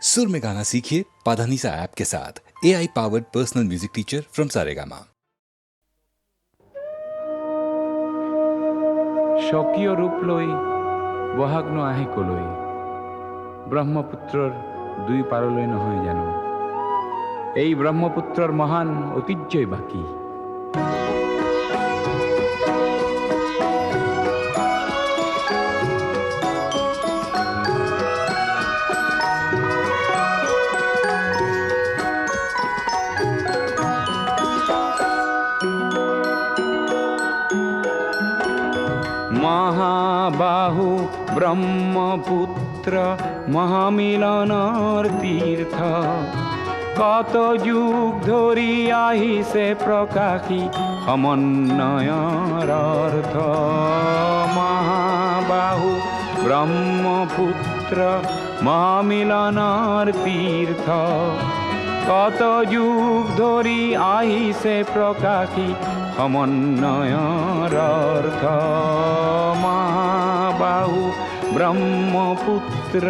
सुर में गाना सीखिए पाधानीसा ऐप के साथ। AI powered personal music teacher from Saregama. স্বকীয় ৰূপ লৈ বহাগ ন আহে কলৈ, ব্ৰহ্মপুত্ৰৰ দুই পাৰলৈ নহয় জানো। এই ব্ৰহ্মপুত্ৰৰ মহান ঐতিহ্যই বাকী। মহাবাহু ব্ৰহ্মপুত্ৰ মহামিলনৰ তীৰ্থ, কত যুগ ধৰি আহিছে প্ৰকাশী সমন্বয়ৰ অৰ্থ। মহাবাহু ব্ৰহ্মপুত্ৰ মহামিলনৰ তীৰ্থ, কত যুগ ধৰি আহিছে প্ৰকাশী সমন্বয়ৰ অৰ্থ। মহাবাহু ব্ৰহ্মপুত্ৰ।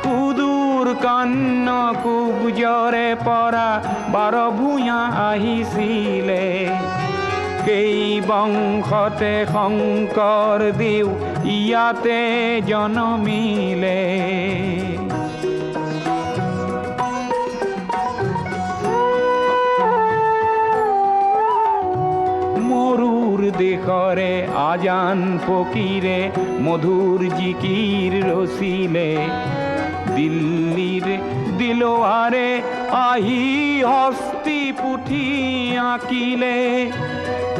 সুদূৰ কন্যকুব্জৰে পৰা 12 ভূঞা আহিছিলে, সেই বংশতে শংকৰ দেৱ ইয়াতে জনমিলে। মৰুৰ দেশৰে আজান ফকীৰে মধুৰ জিকিৰ ৰচিলে, দিল্লীৰ দিলৱাৰে আহি হস্তি পুথি আঁকিলে।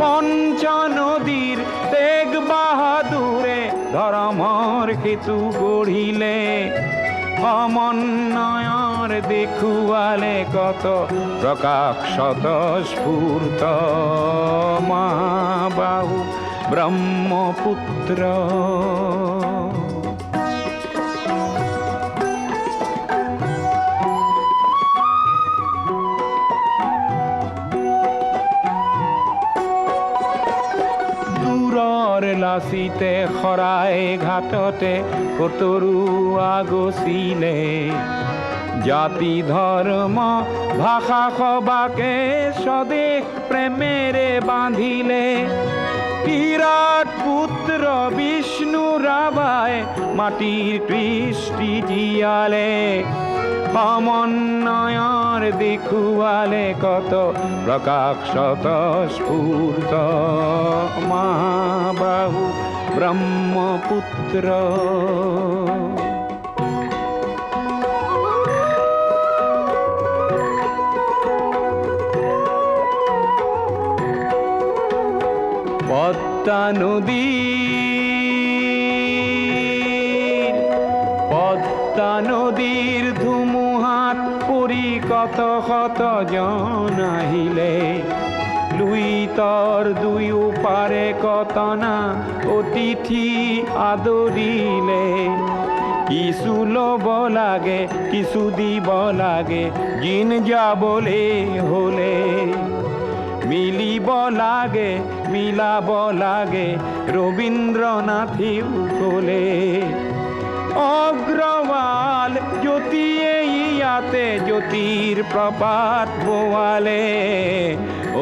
পঞ্চনদীৰ তেগ বাহাদুৰে ধৰ্মৰ সেতু গঢ়িলে, সমন্বয়ৰ দেখুৱালে কত প্ৰকাশ স্বতঃস্ফূৰ্ত। মহাবাহু ব্ৰহ্মপুত্ৰ। লাচিতে শৰাই ঘাটতে কতৰুৱা গছিলে, জাতি ধৰ্ম ভাষা সবাকে স্বদেশ প্ৰেমেৰে বান্ধিলে। বিৰাট পুত্ৰ বিষ্ণু ৰাভাই মাটিৰ কৃষ্টি জীয়ালে, সমন্বয়ৰ দেখুৱালে কত প্ৰকাশ স্বতঃস্ফূৰ্ত। মহাবাহু ব্ৰহ্মপুত্ৰ। পদ্মা নদীৰ ধুমুহাত পৰি কত শত জন আহিলে, লুইতৰ দুয়োপাৰে কতনা অতিথি আদৰিলে। কিছু ল'ব লাগে কিছু দিব লাগে, জিন যাবলে হলে মিলিব লাগে মিলাব লাগে, ৰবীন্দ্ৰনাথেও ক'লে। অগ্ৰৱাল জ্যোতিয়ে ইয়াতে জ্যোতিৰ প্ৰপাত বোৱালে,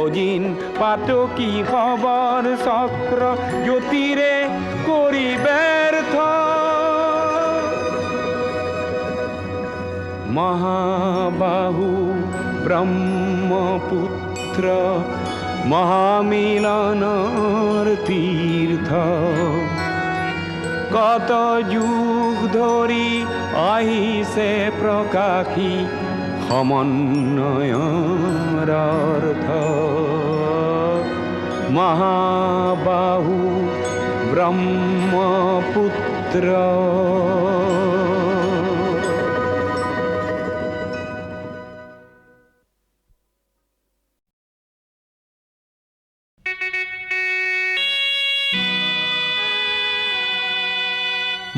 অজিন পাতকী খবৰ চক্ৰ জ্যোতিৰে কৰি ব্যৰ্থ। মহাবাহু ব্ৰহ্মপুত্ৰ মহামিলনৰ তীৰ্থ, কত যুগ ধৰি আহিছে প্ৰকাশী সমন্বয়ৰ অৰ্থ। মহাবাহু ব্ৰহ্মপুত্ৰ।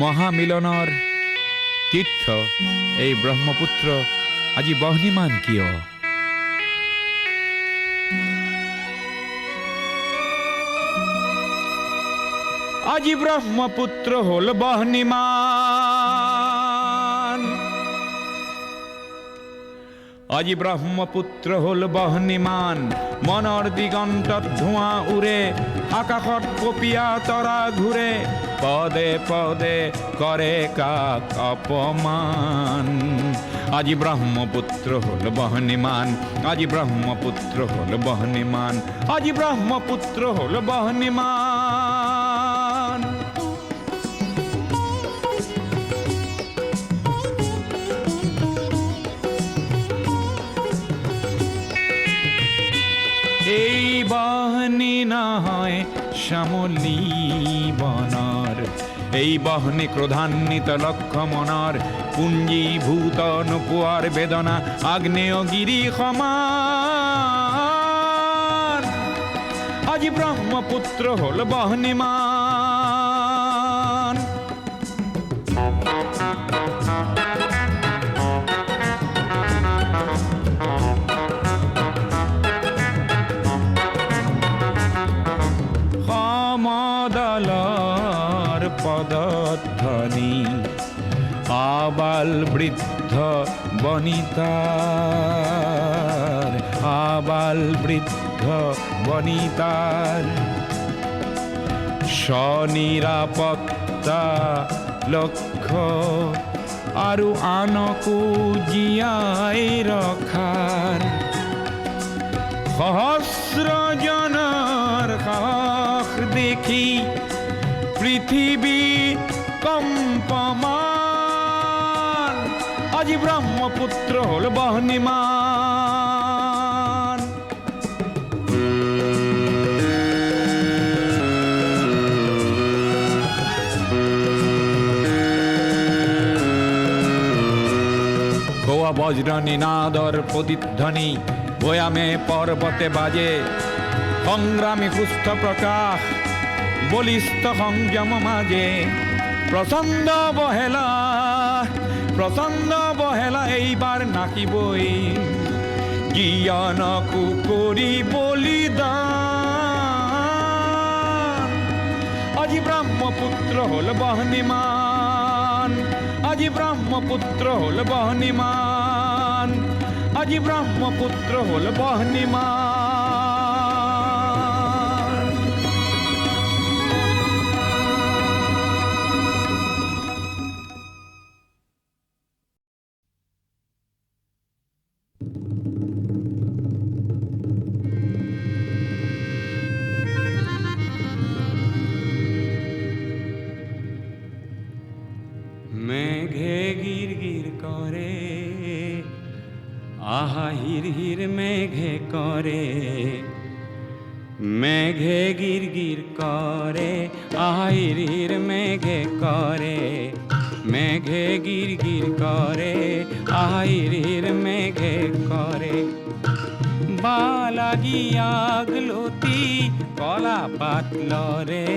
মহামিলনৰ তীৰ্থ এই ব্ৰহ্মপুত্ৰ আজি বহ্নিমান কিয়? আজি ব্ৰহ্মপুত্ৰ হল বহ্নিমান, আজি ব্ৰহ্মপুত্ৰ হল বহ্নিমান। মনৰ দিগন্তত ধোঁৱা উৰে, আকাশত কপিয়া তৰা ঘূৰে, পদে পদে কৰে কাক অপমান। আজি ব্রহ্মপুত্র হল বহ্নিমান, আজি ব্রহ্মপুত্র হল বহ্নিমান, আজি ব্রহ্মপুত্র হল বহ্নিমান। এই বহ্নি নহয় শ্যামলী বনৰ, এই বহ্নি ক্ৰোধান্বিত লক্ষ্য মনৰ, পুঞ্জীভূত নোপোৱাৰ বেদনা আগ্নেয়গিৰি সমান। আজি ব্ৰহ্মপুত্ৰ হল বহ্নিমান। সমদলৰ পদধ্বনি, আবাল বৃদ্ধ বনিতাৰ, আবাল বৃদ্ধ বনিতাৰ, স্বনিৰাপত্তা লক্ষ্য আৰু আনকো জীয়াই ৰখাৰ, সহস্ৰজনৰ সাহস দেখি পৃথিৱী কম্পমান। আজি ব্ৰহ্মপুত্ৰ হল বহ্নিমান। গোৱা বজ্ৰ নিনাদৰ প্ৰতিধ্বনি, ভৈয়ামে পৰ্বতে বাজে, সংগ্ৰামী সুস্থ প্ৰকাশ বলিষ্ঠ সংযম মাজে। প্ৰচণ্ড বহেলা, প্ৰচণ্ড বহেলা এইবাৰ নাকিবই, জ্ঞানকো কৰি বলিদান। আজি ব্ৰহ্মপুত্ৰ হল বহ্নিমান, আজি ব্ৰহ্মপুত্ৰ হল বহ্নিমান, আজি ব্ৰহ্মপুত্ৰ হল বহ্নিমান। মেঘে গির গির করে, আহা হির হির মেঘে করে, মেঘে গির গির করে, আহা হির হির মেঘে করে, মেঘে গির গির করে, আহা হির হির মেঘে করে। বালাগি আগলতি কলা পাতলরে,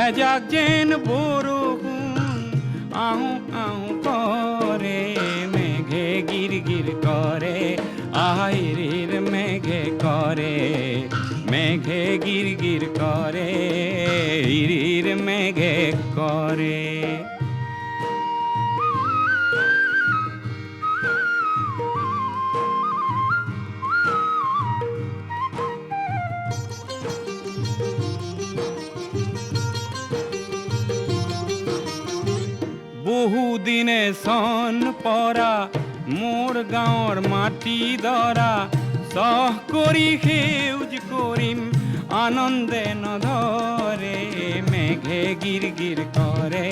এজাক যেন বরষুণ আহু আহু করে, মেঘে গির গির করে, আহিরির মেঘে করে, মেঘে গির গির করে, হিরির মেঘে করে। বহুদিনে সন পরা মোর গাঁৱৰ মাটি দৰা, সহ কৰি সেউজ কৰিম আনন্দে নধৰে, মেঘে গিৰ গিৰ কৰে,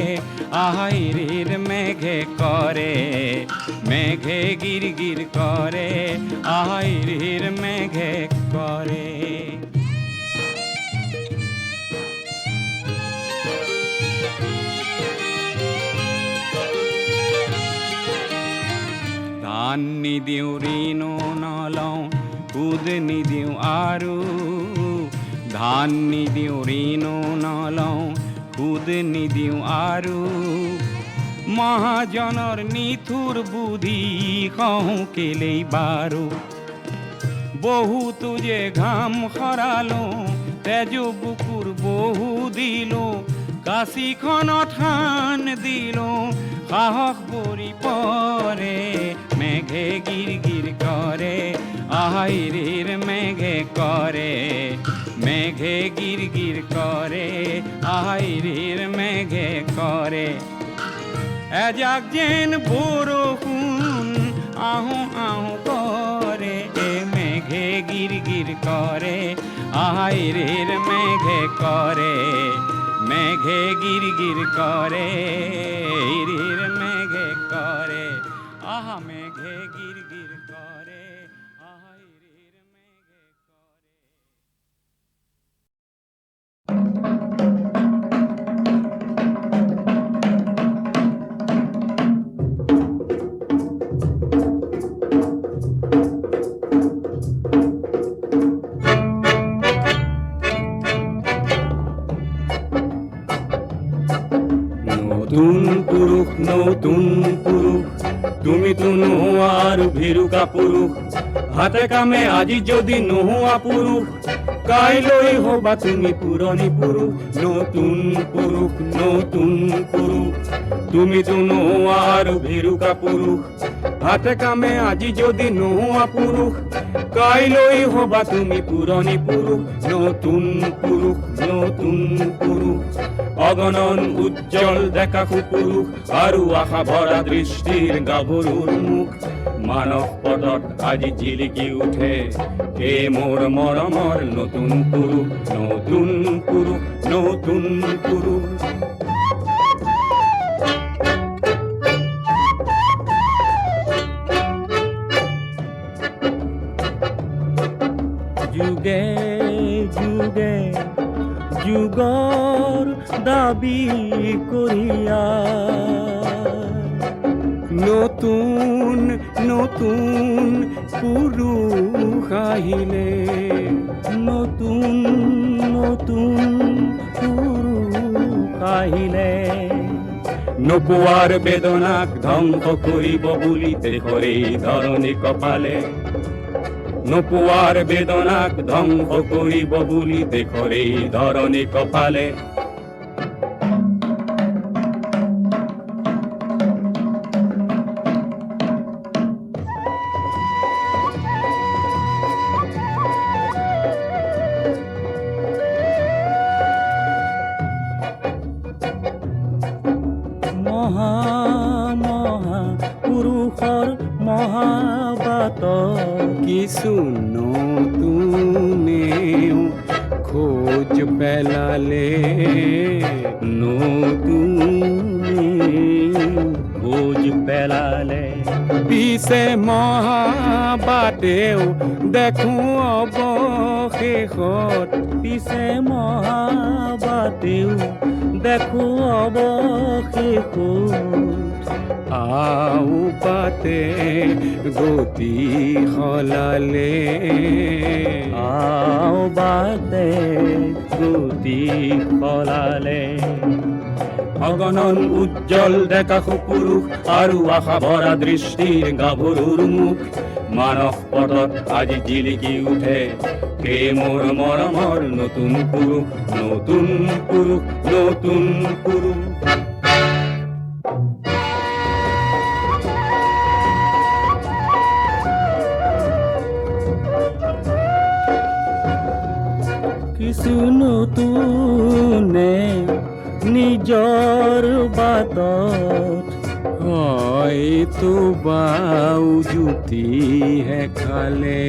আহিৰিৰ মেঘে কৰে, মেঘে গিৰ গিৰ কৰে, আহিৰিৰ মেঘে কৰে। ধান নিদিওঁ ঋণো নলওঁ, সুদ নিদিওঁ আৰু, ধান নিদিওঁ ঋণো নলওঁ, সুদ নিদিওঁ আৰু, মহাজনৰ নিঠুৰ বুদ্ধি কওঁ কেলেই বাৰু, বহুতো যে ঘাম সৰালোঁ তেজ বুকুৰ বহু দিলো কাশীখনত থান দিলো সাহস পৰি পৰে মেঘে গিৰ গিৰ কৰে আহিৰিৰ মেঘে কৰে মেঘে গিৰ গিৰ কৰে আহিৰিৰ মেঘে কৰে এজাক যেন বৰষুণ আহোঁ আহোঁ কৰে মেঘে গিৰ গিৰ কৰে আহিৰিৰ মেঘে কৰে মেঘে গিৰ গিৰ কৰে হিৰিৰ মেঘে কৰে আহা মেঘে গিৰ গিৰ কৰে আহিৰিৰ মেঘে কৰে নতুন পুৰুষ তুমিতো নোহোৱা আৰু ভেৰুকা পুৰুষ হাতে কামে আজি যদি নোহোৱা পুৰুষ কাইলৈ হবা তুমি পুৰণি পুৰুষ নতুন পুৰুষ তুমিতো নোহোৱা আৰু ভেৰুকা পুৰুষ হাতে কামে আজি যদি নোহোৱা পুৰুষ কাইলৈ হবা তুমি পুৰণি পুৰুষ নতুন পুৰুষ অগণন উজ্জ্বল দেখা পুৰুষ আৰু আশা ভৰা দৃষ্টিৰ গাভৰুৰ মুখ মানৱ পদত আজি জিলিকি উঠে হে মোৰ মৰমৰ নতুন পুৰুষ যুগে যুগে যুগৰ দাবী কৰিয়া নতুন পুৰুষ আহিলে নতুন পুৰুষ আহিলে নোপোৱাৰ বেদনাক ধ্বংস কৰিব বুলি দেশৰে ধৰণী কপালে নোপোৱাৰ বেদনাক ধ্বংস কৰিব বুলি দেশৰে ধৰণী কপালে পুৰুষৰ মহাবাত কিছু নতুনেও খোজ পেলালে খোজ পেলালে পিছে মহাবাতেও দেখো অৱশেষত পিছে মহাবাতেও দেখো অৱশেষত আও পাতে গতি সলালে আও বাতে গতি সলালে অগণন উজ্জ্বল দেখা পুৰুষ আৰু আশা ভৰা দৃষ্টিৰ গাভৰুৰ মুখ মানস পদত আজি জিলিকি উঠে কে মোৰ মৰমৰ নতুন পুৰুষ কিছু নতুনে নিজৰ বাটত হয়তো বাউ জুতিহে খালে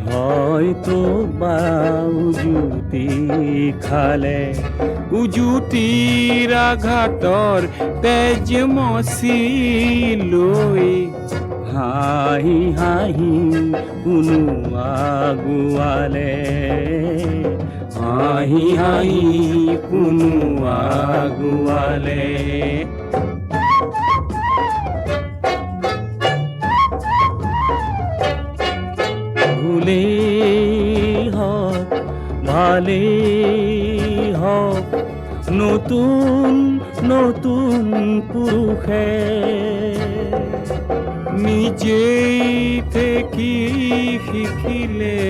হয়তো বাউ জুতি খালে উজুতিৰ আঘাতৰ তেজ মচি লৈ হাঁহি হাঁহি কোনো আগুৱালে হাঁহি হাঁহি কোনো আগুৱালে ভুলেই হওক ভালেই হওক নতুন পুৰুষে নিজেই থেকি শিকিলে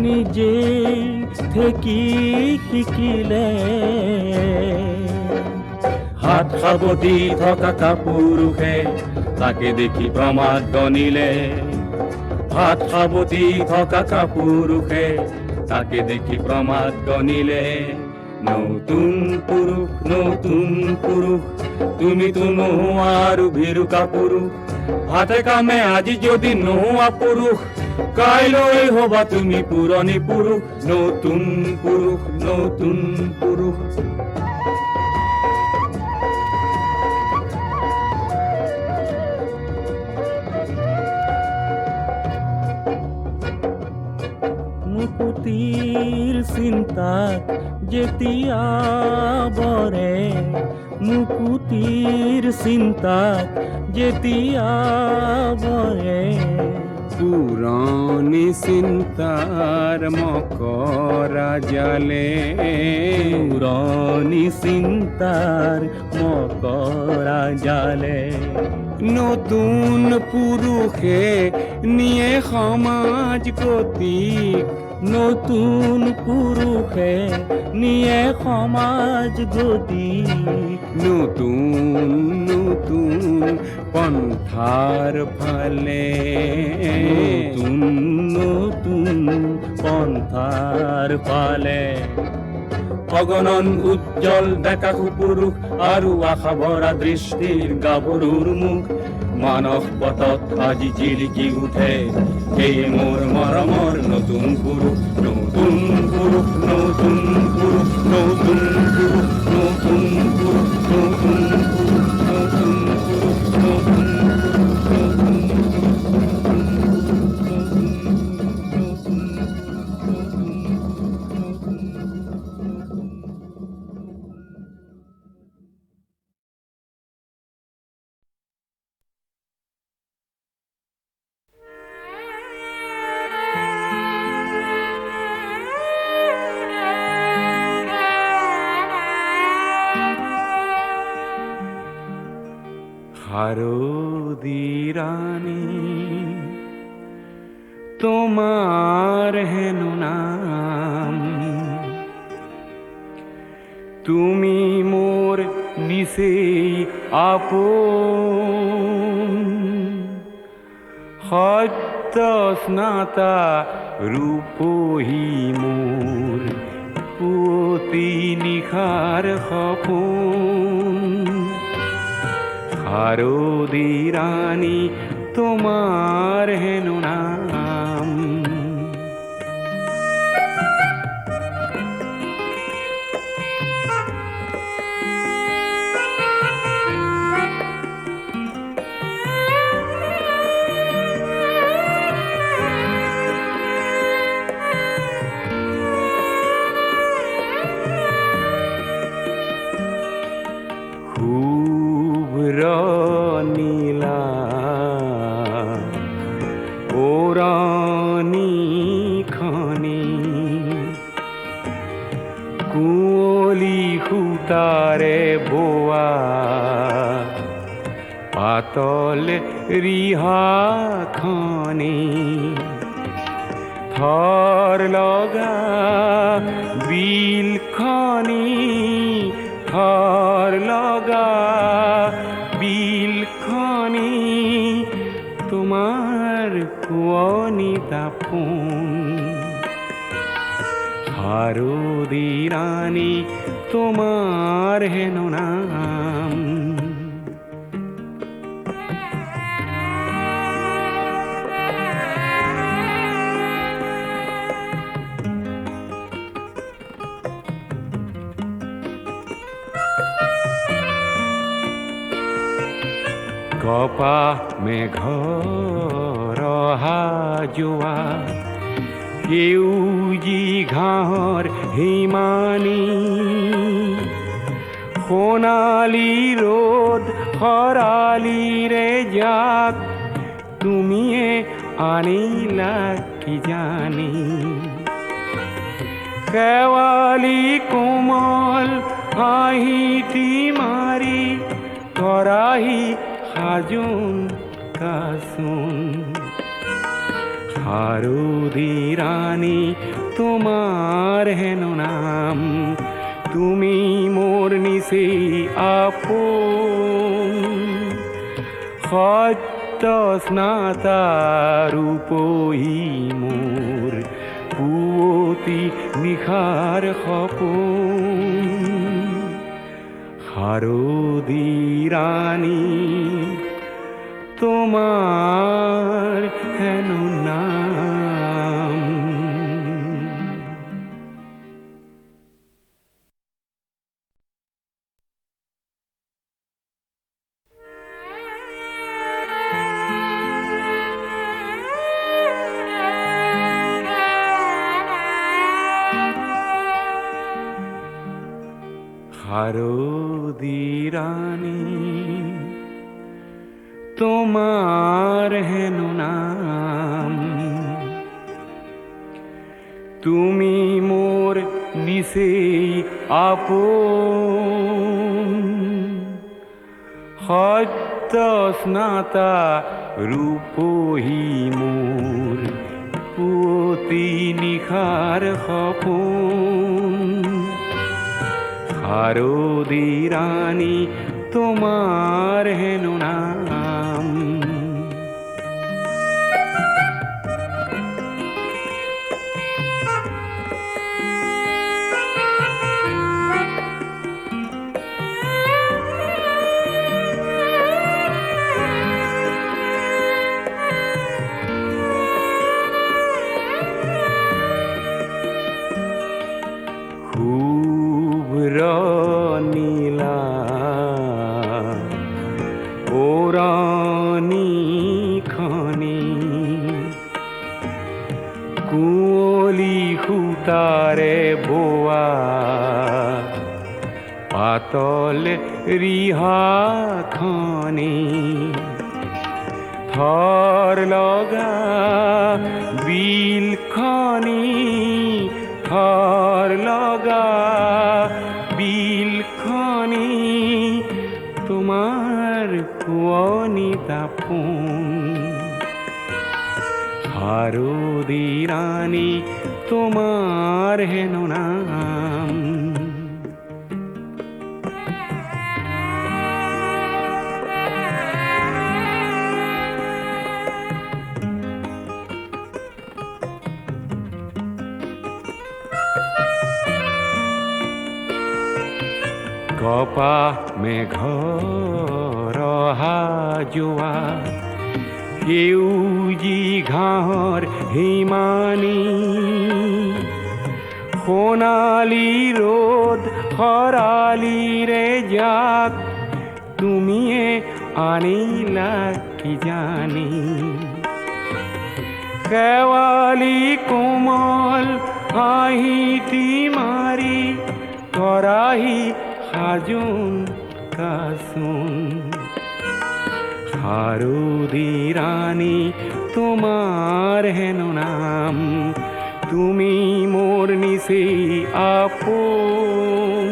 নিজে থেকে শিকিলে হাত সাবতি থকা কাপুৰুষে তাকে দেখি প্ৰমাদ গণিলে হাত সাবতি থকা কাপুৰুষে তাকে দেখি প্ৰমাদ গণিলে নতুন পুৰুষ তুমিতো নোহোৱা আৰু ভীৰু কাপুৰুষ হাতে কামে আজি যদি নোহোৱা পুৰুষ কাইলৈ হবা তুমি পুৰণি পুৰুষ নতুন পুৰুষ মুকুতিৰ চিন্তাত যেতিয়া বৰে মুকুতিৰ চিন্তাত যেতিয়া বৰে পুৰণি চিন্তাৰ মকৰা জালে পুৰণি চিন্তাৰ মকৰা জালে নতুন পুৰুষে নিয়ে সমাজ গতিক নতুন পুৰুষে নিয়ে সমাজ গতিক নতুন পন্থাৰ ফালে নতুন পন্থাৰ ফালে অগণন উজ্জ্বল ডেকা পুৰুষ আৰু আশা ভৰা দৃষ্টিৰ গাভৰুৰ মুখ মানস পথত আজি জিলিকি উঠে এই মোৰ মৰমৰ নতুন পুৰুষ নতুন পুৰুষ নতুন পুৰুষ নতুন পুৰুষ নতুন পুৰুষ নতুন পুৰুষ নতুন পুৰুষ নতুন শারদী রানী তোমার হেন নাম তুমি মোর নিশেই আপন সত্য স্নাতা রূপহী মোর পুতি নিশার সপোন শারদী রানী তোমার হেন নাম নীলা ওরানি খনি কুঁৱলী সূতাৰে বোৱা পাতল ৰিহাখনি থৰ লগা বিলখনি থৰ লগা বিলখনি তোমাৰ কুঁৱলী দাপোন শাৰদী ৰানী তোমাৰ হেন নাম কপা মেঘৰ অহা যোৱা সেউজী ঘাঁহৰ হিমানী সোণালী ৰ'দ খৰালিৰে যাক তুমিয়ে আনিলা কি জানি শেৱালি কোমল হাঁহিটি মাৰি তৰাহি সাজোন কাচোন শাৰদী ৰানী তোমাৰ হেন নাম, তুমি মোৰ নিচেই আপন। সত্য স্নাতা ৰূপহী মোৰ পুৱতি নিশাৰ সপোন। শাৰদী ৰাণী তোমাৰ হেন নাম। শাৰদী ৰানী তোমাৰ হেন নাম, তুমি মোৰ নিচেই আপন। সত্য স্নাতা ৰূপহী মোৰ পুৱতি নিশাৰ সপোন। শাৰদী ৰানী তোমাৰ হেন নাম। শুভ্ৰ নীলা ওৰণি খনি, কুঁৱলী সূতাৰে বোৱা পাতল ৰিহাখনি, থৰ লগা বিলখনি, থৰ লগা বিলখনি, তোমাৰ শুৱনি দাপোন। শাৰদী ৰানী তোমাৰ হেন নাম। কপাহ মেঘৰ অহা যোৱা, সেউজী ঘাঁহৰ হিমানী, সোণালী ৰ'দ খৰালিৰে জাক, তুমিয়ে আনিলা কিজানি। শেৱালি কোমল হাঁহিটি মাৰি কৰাহি সাজোন কাচোন। শাৰদী ৰানী তোমাৰ হেন নাম, তুমি মোৰ নিচেই আপন।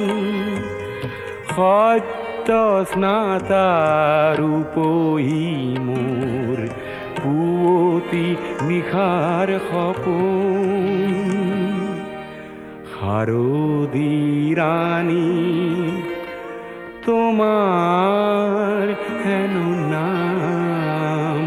সত্য স্নাতা ৰূপহী মোৰ পুৱতি নিশাৰ সপোন। শাৰদী ৰানী তোমাৰ হেন নাম।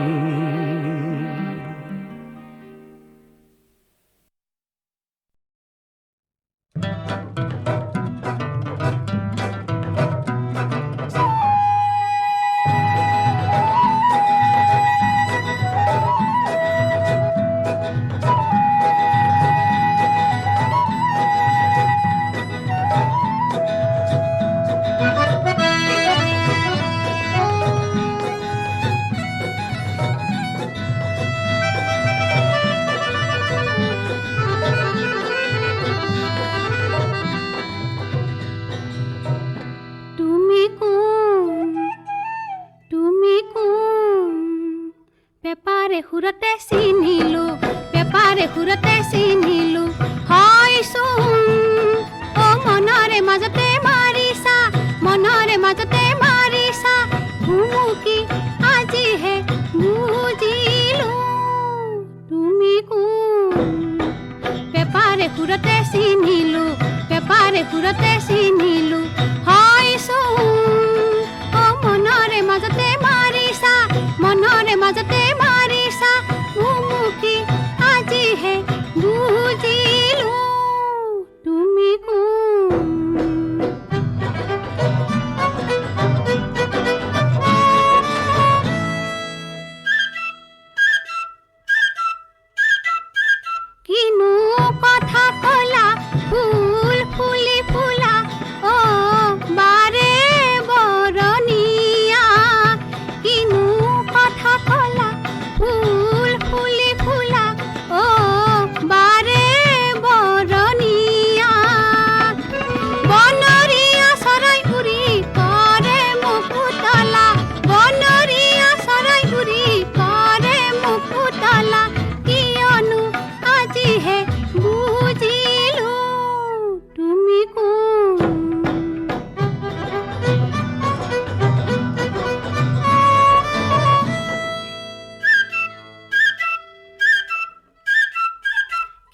পেপাৰে সুৰতে চিনিলো, পেপাৰে সুৰতে চিনিলো, হয়চোন অ মনৰে মাজতে মাৰিছা, মনৰে মাজতে মাৰিছা, ভুমুকি আজিহে বুজিলো। তুমি ঘূৰতে চিনিলো পেপাৰে ঘূৰতে চিনিলো হয়চোন অ মনৰে মাজতে মাৰিছা মনৰে মাজতে মাৰিছা উমুকি আজিহে বুজিলো তুমি কোন কিনো কথা কলা ফুল ফুলি ফুলা অ বাৰে বৰণীয়া কিনো কথা কলা ফুল ফুলি ফুলা অ বাৰে বৰণীয়া বনৰীয়া চৰাই উৰি কৰে মুকুতলা বনৰীয়া চৰাই উৰি কৰে মুকুতলা কিয়নো আজিহে বুজিলো তুমি কোন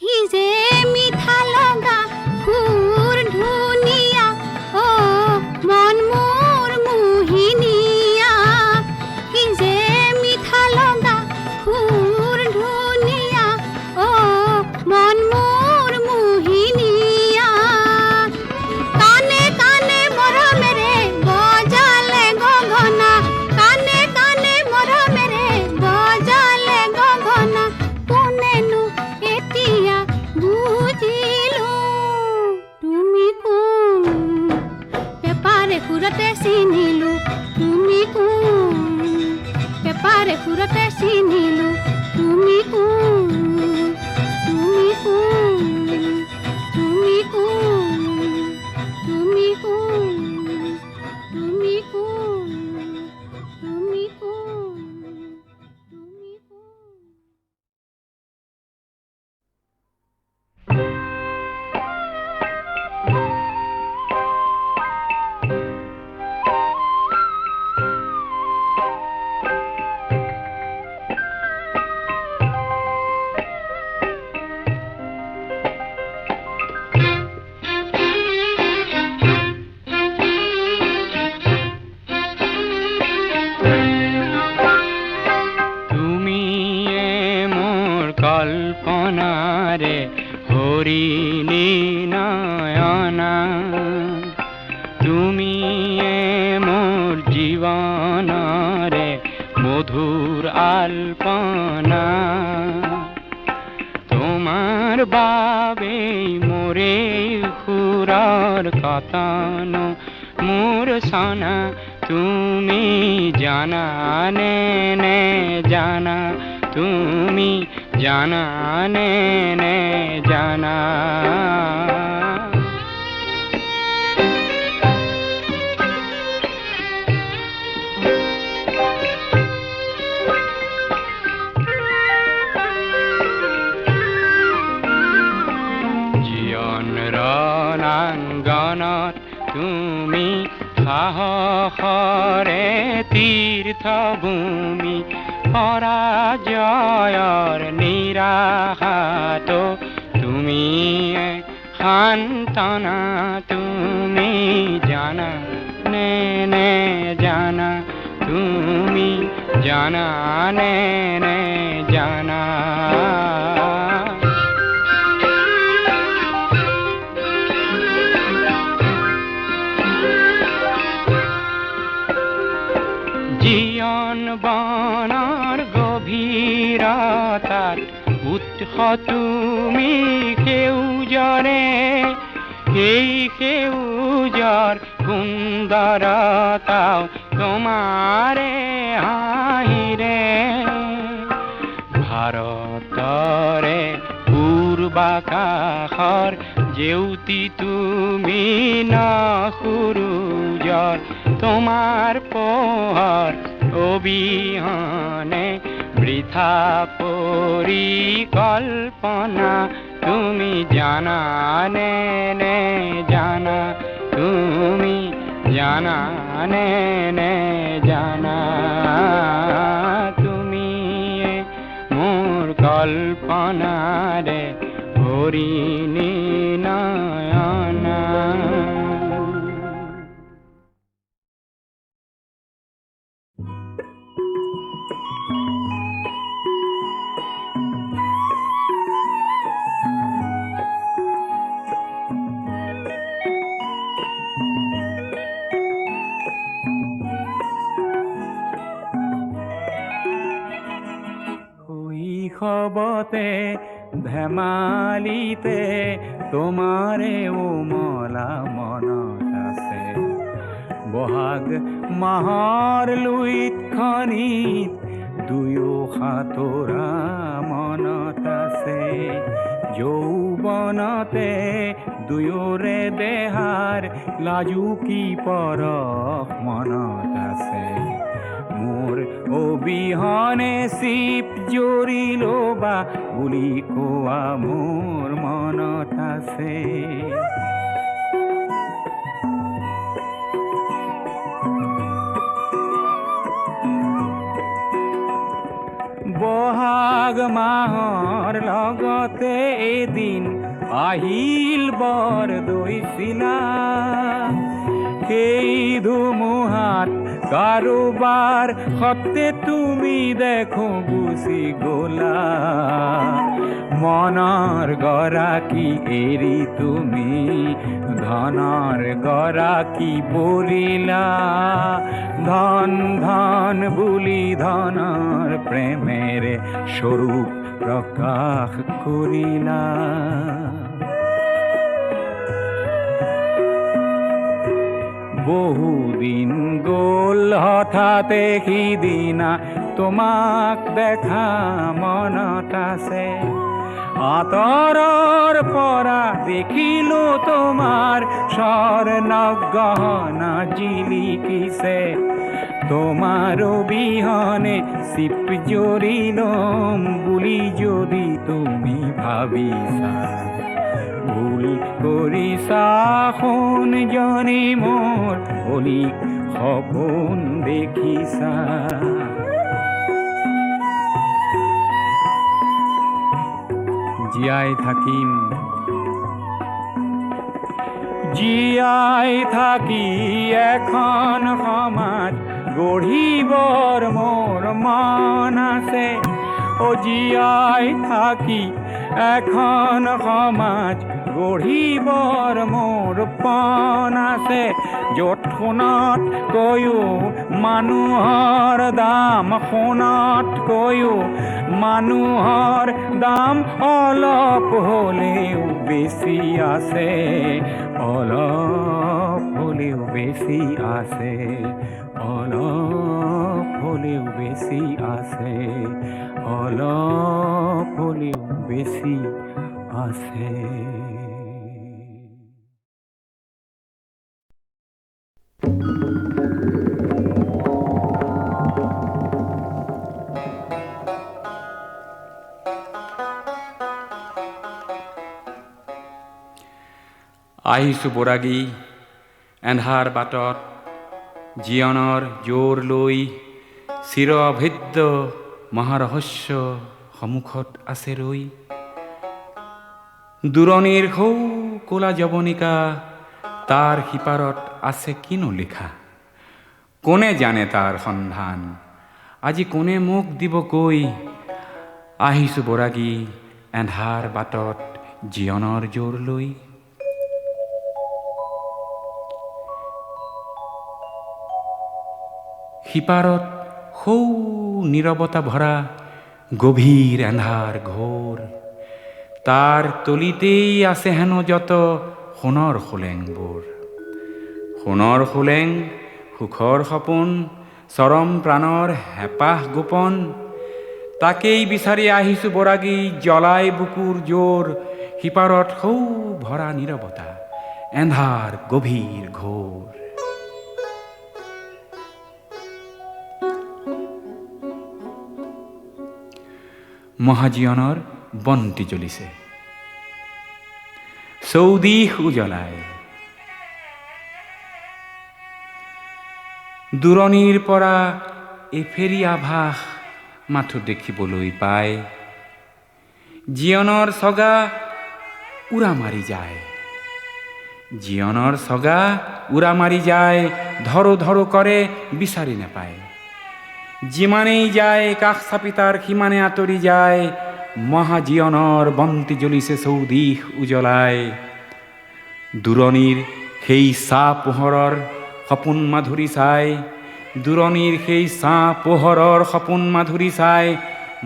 কি যে মিঠা লগা সুৰ ধুনীয়া অ মন মোৰ মোহিনীয়া কি যে মিঠা লগা সুৰ ধুনীয়া অ মন মোৰ মোহিনীয়া কানে কানে মৰমেৰে বজালে গগনা কানে কানে মৰমেৰে বজালে গগনা কোনেনো এতিয়া বুজিলো তুমি কোন পেপাৰে ঘূৰতে চিনিলো তুমি কোন পেপাৰে ঘূৰতে চিনিলো তুমি কোন তুমি কোন তুমি কোন তুমি কোন তুমি কোন তুমি কোন তুমি কোন তুমি মোৰ কল্পনাৰে হৰিণী নয়না তুমি মোৰ জীৱনৰে মধুৰ আলপনা তোমার বাবে মোরে সুরার কতানো মোর সানা তুমি জানা নে নে জানা তুমি জানা নে নে জানা রণাঙ্গনত তুমি সাহসৰে তীৰ্থভূমি পৰাজয়ৰ নিৰাশাত তুমি সান্তনা তুমি জানা নে নে জানা তুমি জানা নে নে জানা জীয়ন বনৰ গভীৰতাত উৎস তুমি সেউজৰে এই সেউজৰ সুন্দৰতাও তোমাৰে হাঁহিৰে ভাৰতৰে পূৰ্বাকাশৰ জেউতি তুমি ন সূৰুজৰ তোমার পোহর অবিহনে বৃথা পরিকল্পনা তুমি জানা নে নে জানা তুমি জানা নে নে জানা তুমি মোর কল্পনারে হরিণী নয়না। শৈশৱতে ধেমালিতে তোমাৰে উমলা মনত আছে, বহাগ মাহৰ লুইত খনিত দুয়ো সাঁতোৰা মনত আছে, যৌৱনতে দুয়োৰে দেহাৰ লাজুকী পৰশ মনত আছে, মোৰ অবিহনে চিপ জৰিলো বা বুলি কোৱা মোৰ মনত আছে। বহাগ মাহৰ লগতে এদিন আহিল বৰ দৈছিলা, সেই ধুমুহাত কাৰোবাৰ সতে তুমি দেখো গুচি গলা, মনৰ গৰাকী এৰি তুমি ধনৰ গৰাকী বলিলা, ধন ধন বুলি ধনৰ প্ৰেমেৰে স্বৰূপ প্ৰকাশ কৰিলা। বহুদিন গ'ল হঠাতে সিদিনা তোমাক দেখা মনত আছে, আঁতৰৰ পৰা দেখিলো তোমাৰ স্বৰ্ণ গহনা জিলিকিছে, তোমাৰ অবিহনে চিপ জৰিলম বুলি যদি তুমি ভাবিছা, ভুল কৰিছা সোণজনী মোৰ অলিক সপোন দেখিছা। জীয়াই থাকিম, জীয়াই থাকি এখন সমাজ গঢ়িবৰ মোৰ মন আছে, জীয়াই থাকি এখন সমাজ গঢ়িবৰ মোৰ পণ আছে, য'ত সোণতকৈও মানুহৰ দাম, সোণতকৈও মানুহৰ দাম অলপ হ'লেও বেছি আছে, অলপ হ'লেও বেছি আছে, অলপ হ'লেও বেছি আছে, অলপ হ'লেও বেছি আছে। আহিছোঁ বৰাগী এন্ধাৰ বাটত, জীৱনৰ জোৰ লৈ, চিৰ অভেদ্য মহাৰহস্য সন্মুখত আছে ৰৈ, দূৰণিৰ সৌ ক'লা যৱনিকা, তাৰ সিপাৰত আছে কিনো লিখা, কোনে জানে তাৰ সন্ধান, আজি কোনে মোক দিব কৈ, আহিছোঁ বৰাগী এন্ধাৰ বাটত জীৱনৰ জোৰ লৈ। সিপাৰত সৌ নীৰৱতা ভৰা গভীৰ এন্ধাৰ ঘোৰ, তাৰ তলিতেই আছে হেনো যত সোণৰ খোলেংবোৰ, সোণৰ খোলেং, সুখৰ সপোন, চৰম প্ৰাণৰ হেঁপাহ গোপন, তাকেই বিচাৰি আহিছোঁ বৰাগী জ্বলাই বুকুৰ জোৰ, সিপাৰত সৌ ভৰা নীৰৱতা, এন্ধাৰ গভীৰ ঘোৰ। মহাজীয়নৰ বন্তি জ্বলিছে, চৌদিশ উজ্বলাই, দূৰণিৰ পৰা এফেৰি আভাস মাথো দেখিবলৈ পায়, জীৱনৰ চগা উৰা মাৰি যায়। জীৱনৰ চগা উৰা মাৰি যায়, ধৰো ধৰো কৰে বিচাৰি নাপায়। যিমানেই যায় কাষ চাপি তাৰ সিমানে আঁতৰি যায়, মহাজীয়নৰ বন্তি জ্বলিছে চৌদিশ উজ্বলাই। দূৰণিৰ সেই চাহ পোহৰৰ সপোন মাধুৰী চাই, দূৰণিৰ সেই চাহ পোহৰৰ সপোন মাধুৰী চাই,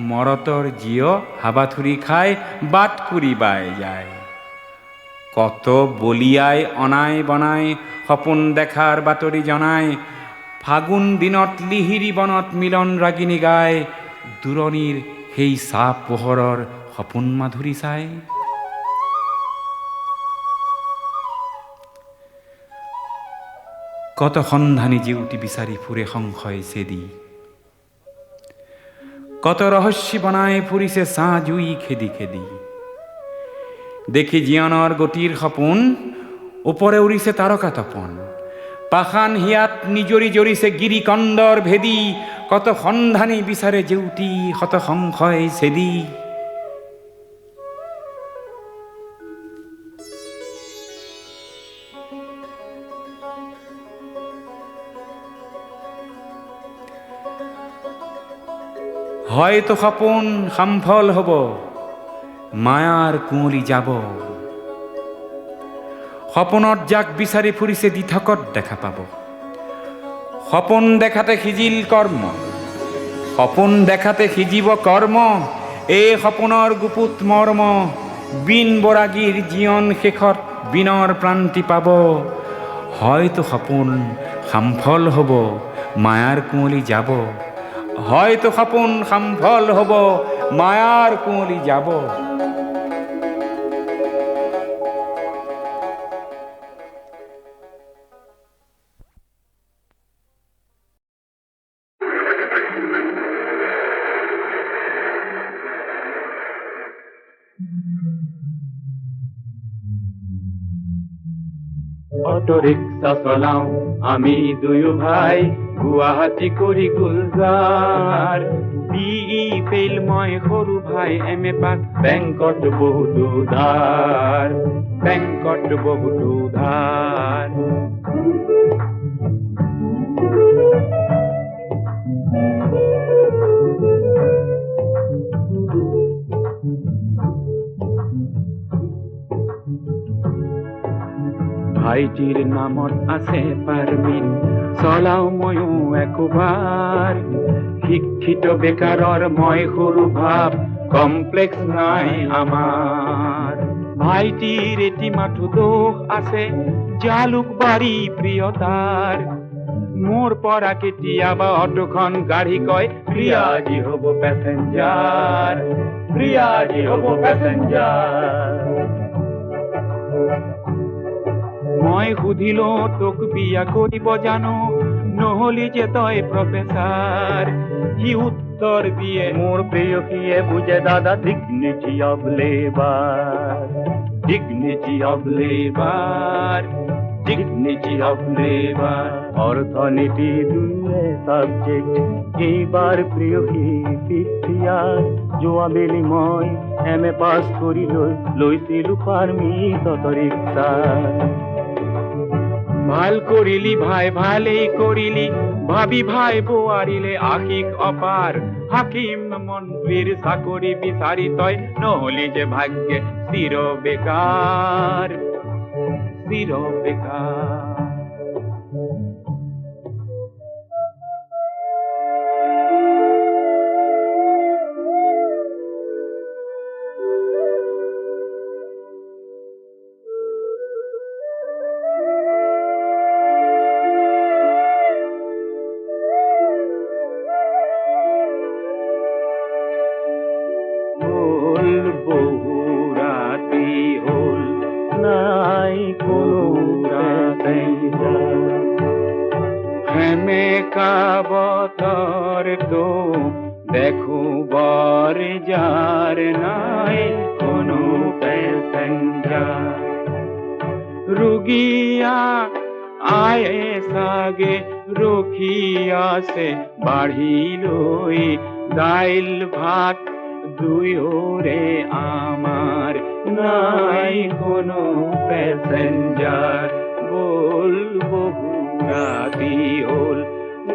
মৰতৰ জীয় হাবাথুৰি খাই বাট কুৰি বাই যায়। কত বলিয়াই অনাই বনাই সপোন দেখাৰ বাতৰি জনায়, ফাগুন দিনত লিহিৰি বনত মিলন ৰাগিনী গায়, দূৰণিৰ সেই চাহ পোহৰৰ সপোন মাধুৰী চাই। কত সন্ধানী জিউটি বিচাৰি ফুৰে সংশয় চেদি, কত ৰহস্যী বনাই ফুৰিছে ছাঁ জুই খেদি খেদি। দেখি জীয়নৰ গতিৰ সপোন, ওপৰে উৰিছে তাৰকা তপন, পাষাণ হিয়াত নিজৰি জৰিছে গিৰি কন্দৰ ভেদি, কত সন্ধানী বিচাৰে জেউতি শত সংশয় চেদি। হয়তো সপোন সামফল হব, মায়াৰ কুঁৱলী যাব। সপোনত যাক বিচাৰি ফুৰিছে দিঠকত দেখা পাব। সপোন দেখাতে সিজিল কৰ্ম, সপোন দেখাতে সিজিব কৰ্ম, এই সপোনৰ গুপুত মৰ্ম, বিন বৰাগীৰ জীৱন শেষত বিনৰ প্ৰান্তি পাব। হয়তো সপোন সামফল হব, মায়াৰ কুঁৱলী যাব। হয়তো সপোন সামফল হব, মায়াৰ কুঁৱলী যাব। অটো ৰিক্সা চলাও আমি দুয়ো ভাই, গুৱাহাটী কৰি গুলজাৰ। বিই ফেইল মই সৰু ভাই MA পাছ, বেংকত বহুতো ধাৰ, বেংকত বহুতো ধাৰ। ভাইটিৰ নামত আছে পাৰমিট, চলাও ময়ো একোবাৰ। শিক্ষিত বেকাৰৰ মই সৰু ভাৱ, কমপ্লেক্স নাই আমাৰ। ভাইটিৰ এটি মাথো দোষ আছে, জালুকবাৰী প্ৰিয় তাৰ। মোৰ পৰা কেতিয়াবা অটোখন গাড়ী কয়, প্ৰিয়াজি হ'ব পেচেঞ্জাৰ, প্ৰিয়াজি হ'ব পেচেঞ্জাৰ। মই সুধিলো তোক বিয়া কৰিব জানো, নহলি যে তই প্ৰফেচাৰ। সি উত্তৰ দিয়ে, মোৰ প্ৰেয়সীয়ে বুজে দাদা dignity of labour, dignity of labour, dignity of labour. অৰ্থনীতি দুয়ে সাবজেক্ট, এইবাৰ প্ৰেয়সী 5th ইয়াৰ। যোৱাবেলি মই MA পাছ কৰি লৈছিলো পাৰমিট অটো ৰিক্সা। ভাল কৰিলি ভাই ভালেই কৰিলি, ভাবি ভাই বোৱাৰিলে আশিক অপাৰ। হাকিম মন্ত্ৰীৰ চাকৰি বিচাৰি তই নহলি যে ভাগ্যে চিৰ বেকাৰ, চিৰ বেকাৰ। দেখো বৰ যাৰ নাই কোনো পেচেঞ্জাৰ। ৰোগীয়া আয়ে চাগে ৰখি আছে বাঢ়ি লৈ, দাইল ভাত দুয়োৰে আমাৰ নাই কোনো প্যাসেঞ্জাৰ বলবো ৰাতি হল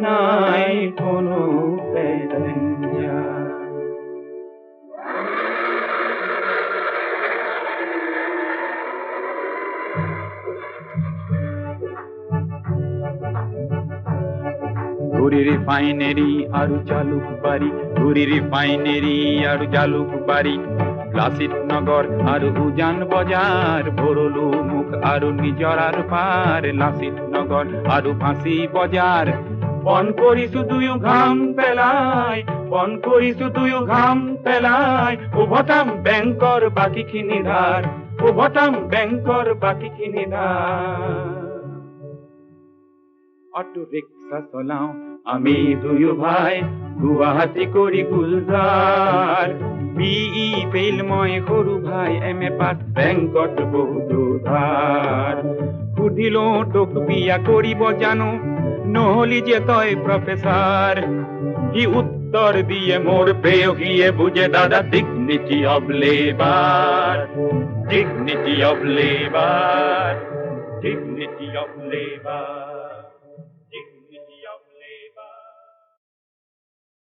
নাই কোনো প্যাসেঞ্জাৰ ঘুৰি ৰিফাইনাৰি আৰু জালুকবাৰী ঘুৰি ৰিফাইনাৰী আৰু জালুকবাৰী লাচিত নগৰ আৰু উজান বজাৰ ভৰলু মুখ আৰু নিজৰাৰ পাৰ লাচিত নগৰ আৰু ফাঁচী বজাৰ বন কৰিছো দুয়ো ঘাম পেলাই বন কৰিছো দুয়ো ঘাম পেলাই উভতাম বেংকৰ বাকীখিনি ধাৰ উভতাম বেংকৰ বাকীখিনি ধাৰ অটো ৰিক্সা চলাও আমি দুয়ো ভাই গুৱাহাটী কৰি গুলজাৰ বিই ফেইল মই সৰু ভাই এম.এ. পাছ বেংকত বহুতো ধাৰ সুধিলো তোক বিয়া কৰিব জানো নহলি যে তই প্ৰফেচাৰ সি উত্তৰ দিয়ে মোৰ প্ৰেয়সীয়ে বুজে দাদা dignity of labour dignity of labour dignity of labour